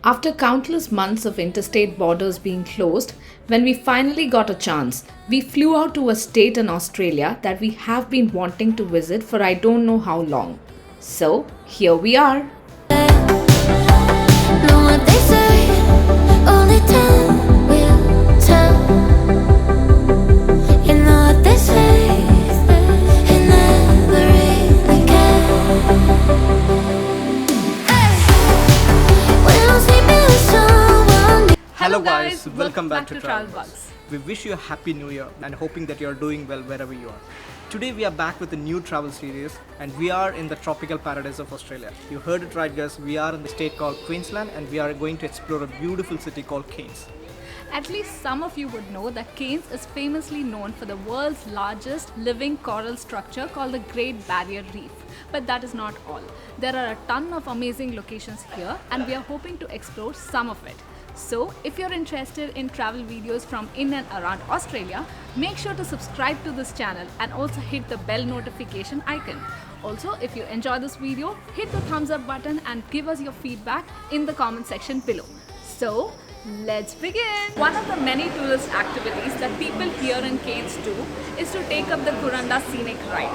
After countless months of interstate borders being closed, when we finally got a chance, we flew out to a state in Australia that we have been wanting to visit for I don't know how long. So, here we are. Know what they say, only time will tell. You know what they say, it never really cares. We don't sleep with someone. Hello guys, welcome back to Travel Bugs. We wish you a happy new year and hoping that you are doing well wherever you are. Today we are back with a new travel series and we are in the tropical paradise of Australia. You heard it right guys, we are in the state called Queensland and we are going to explore a beautiful city called Cairns. At least some of you would know that Cairns is famously known for the world's largest living coral structure called the Great Barrier Reef. But that is not all. There are a ton of amazing locations here and we are hoping to explore some of it. So, if you're interested in travel videos from in and around Australia, make sure to subscribe to this channel and also hit the bell notification icon. Also, if you enjoy this video, hit the thumbs up button and give us your feedback in the comment section below. So, let's begin! One of the many tourist activities that people here in Cairns do is to take up the Kuranda Scenic ride.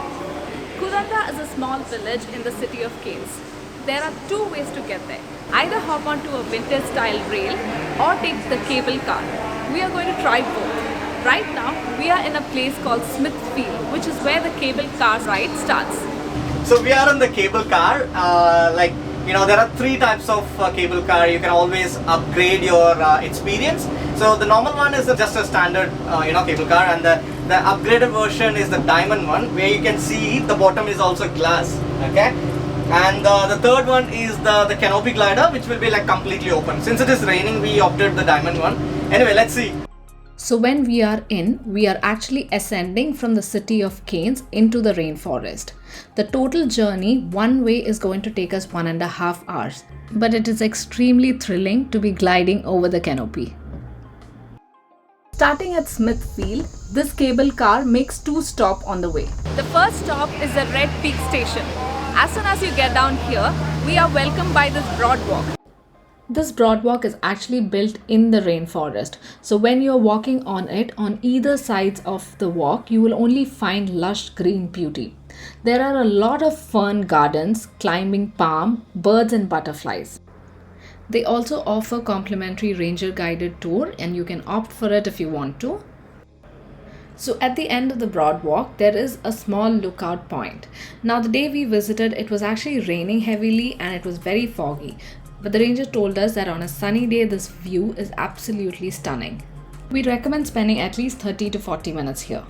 Kuranda is a small village in the city of Cairns. There are two ways to get there. Either hop onto a vintage style rail or take the cable car. We are going to try both. Right now, we are in a place called Smithfield, which is where the cable car ride starts. So we are in the cable car. There are three types of cable car. You can always upgrade your experience. So the normal one is just a standard cable car, and the upgraded version is the diamond one, where you can see the bottom is also glass. Okay. And the third one is the canopy glider, which will be like completely open. Since it is raining, we opted the diamond one. Anyway, let's see. So when we are actually ascending from the city of Cairns into the rainforest. The total journey one way is going to take us 1.5 hours. But it is extremely thrilling to be gliding over the canopy. Starting at Smithfield, this cable car makes 2 stops on the way. The first stop is the Red Peak Station. As soon as you get down here, we are welcomed by this broadwalk. This broadwalk is actually built in the rainforest. So when you're walking on it, on either sides of the walk, you will only find lush green beauty. There are a lot of fern gardens, climbing palm, birds and butterflies. They also offer complimentary ranger guided tour and you can opt for it if you want to. So at the end of the broadwalk, there is a small lookout point. Now the day we visited, it was actually raining heavily and it was very foggy. But the ranger told us that on a sunny day, this view is absolutely stunning. We recommend spending at least 30 to 40 minutes here.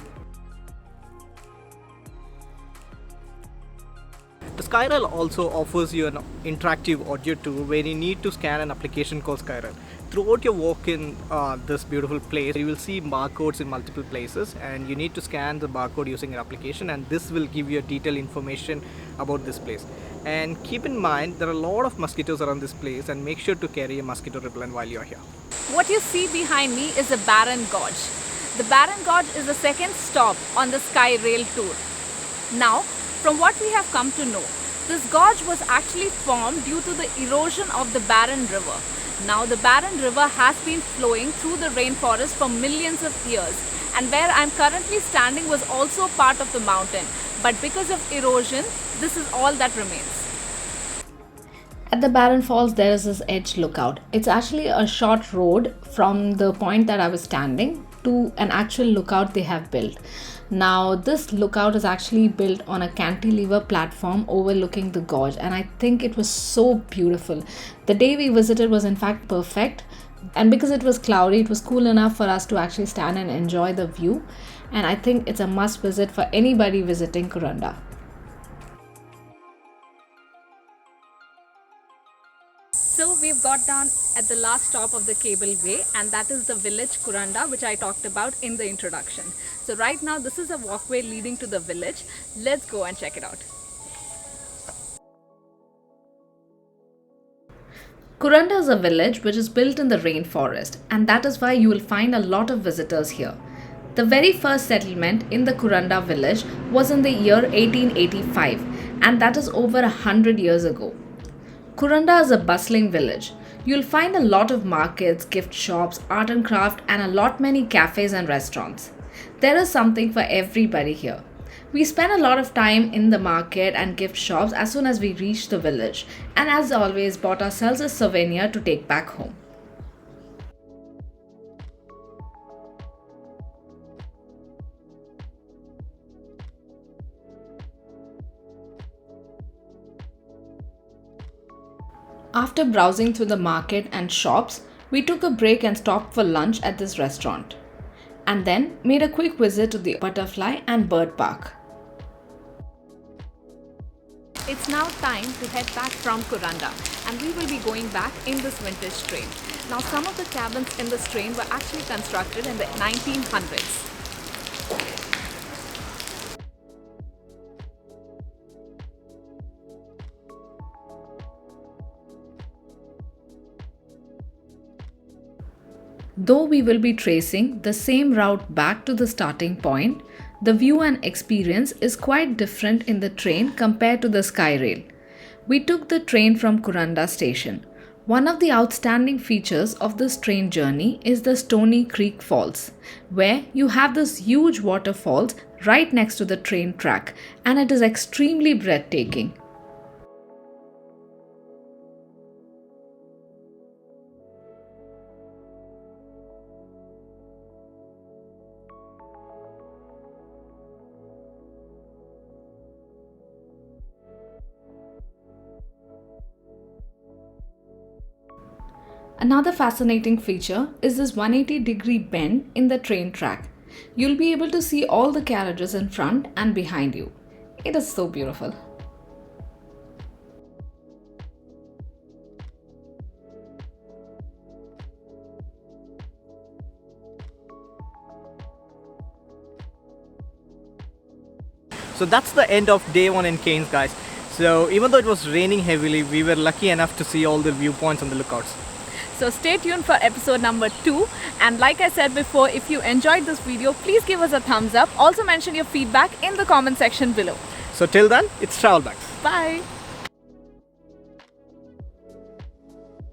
The Skyrail also offers you an interactive audio tour where you need to scan an application called Skyrail. Throughout your walk in this beautiful place, you will see barcodes in multiple places and you need to scan the barcode using your application, and this will give you detailed information about this place. And keep in mind, there are a lot of mosquitoes around this place and make sure to carry a mosquito repellent while you are here. What you see behind me is the Barron Gorge. The Barron Gorge is the second stop on the Skyrail tour. Now, from what we have come to know, this gorge was actually formed due to the erosion of the Barron River. Now the Barron River has been flowing through the rainforest for millions of years, and where I am currently standing was also part of the mountain. But because of erosion, this is all that remains. At the Barron Falls, there is this edge lookout. It's actually a short road from the point that I was standing to an actual lookout they have built. Now this lookout is actually built on a cantilever platform overlooking the gorge, and I think it was so beautiful. The day we visited was in fact perfect, and because it was cloudy, it was cool enough for us to actually stand and enjoy the view, and I think it's a must visit for anybody visiting Kuranda. So we've got down at the last stop of the cableway, and that is the village Kuranda, which I talked about in the introduction. So right now this is a walkway leading to the village. Let's go and check it out. Kuranda is a village which is built in the rainforest, and that is why you will find a lot of visitors here. The very first settlement in the Kuranda village was in the year 1885, and that is over 100 years ago. Kuranda is a bustling village. You'll find a lot of markets, gift shops, art and craft, and a lot many cafes and restaurants. There is something for everybody here. We spent a lot of time in the market and gift shops as soon as we reached the village, and as always bought ourselves a souvenir to take back home. After browsing through the market and shops, we took a break and stopped for lunch at this restaurant, and then made a quick visit to the butterfly and bird park. It's now time to head back from Kuranda, and we will be going back in this vintage train. Now, some of the cabins in this train were actually constructed in the 1900s. Though we will be tracing the same route back to the starting point, the view and experience is quite different in the train compared to the Skyrail. We took the train from Kuranda station. One of the outstanding features of this train journey is the Stony Creek Falls, where you have this huge waterfalls right next to the train track, and it is extremely breathtaking. Another fascinating feature is this 180-degree bend in the train track. You'll be able to see all the carriages in front and behind you. It is so beautiful. So that's the end of day 1 in Cairns, guys. So even though it was raining heavily, we were lucky enough to see all the viewpoints and the lookouts. So stay tuned for episode number 2, and like I said before, if you enjoyed this video, please give us a thumbs up. Also mention your feedback in the comment section below. So till then, it's travel back. Bye.